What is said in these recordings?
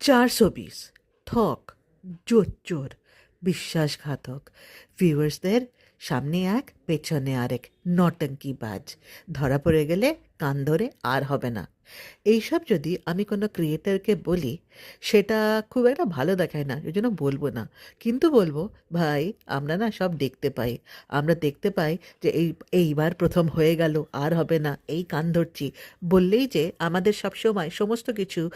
420 ঠক, জোচ্চোর, বিশ্বাসঘাতক, ভিউয়ার্সদের সামনে এক পেছনে আরেক, নটঙ্কিবাজ, ধরা পড়ে গেলে কান ধরে আর হবে না। এইসব যদি আমি কোনো ক্রিয়েটারকে বলি, সেটা খুব একটা ভালো দেখায় না, ওই জন্য বলবো না। কিন্তু বলবো, ভাই আমরা না সব দেখতে পাই, আমরা দেখতে পাই যে এইবার প্রথম হয়ে গেল, আর হবে না, এই কান ধরছি বললেই যে আমাদের সব সময় সমস্ত কিছু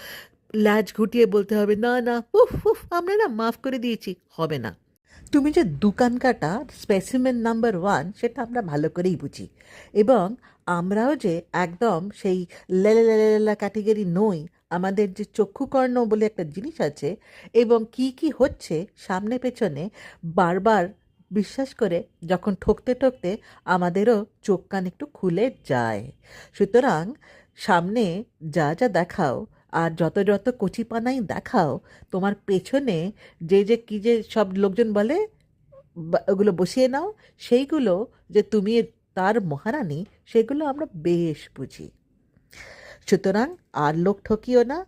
লাজ ঘুটিয়ে বলতে হবে, না না, উফ উফ, আমরা না মাফ করে দিয়েছি, হবে না। তুমি যে দোকান কাটা স্পেসিমেন নাম্বার ওয়ান, সেটা আমরা ভালো করেই বুঝি। এবং আমরাও যে একদম সেই লেলা ক্যাটেগরি নই। আমাদের যে চক্ষুকর্ণ বলে একটা জিনিস আছে, এবং কি কি হচ্ছে সামনে পেছনে বারবার বিশ্বাস করে যখন ঠকতে ঠকতে আমাদেরও চোখ কান একটু খুলে যায়। সুতরাং সামনে যা যা দেখাও, আর যত যত কচিপানাই দেখাও, তোমার পেছনে যে কী যে সব লোকজন বলে, ওগুলো বসিয়ে নাও, সেইগুলো যে তুমি তার মহারানী, সেগুলো আমরা বেশ বুঝি। সুতরাং আর লোক ঠকিও না।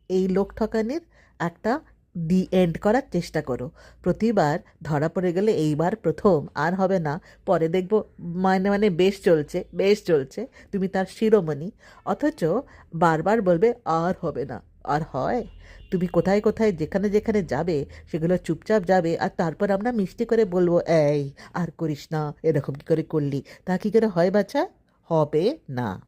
এই লোক ঠকানির একটা দি এন্ড করার চেষ্টা করো। প্রতিবার ধরা পড়ে গেলে এইবার প্রথম, আর হবে না, পরে দেখবো মানে মানে বেশ চলছে বেশ চলছে, তুমি তার শিরোমণি। অথচ বারবার বলবে আর হবে না। আর হয়? তুমি কোথায় কোথায় যেখানে যেখানে যাবে, সেগুলো চুপচাপ যাবে, আর তারপর আমরা মিষ্টি করে বলবো, এই আর করিস না, এরকম কী করে করলি? তা কী করে হয় বাছা? হবে না।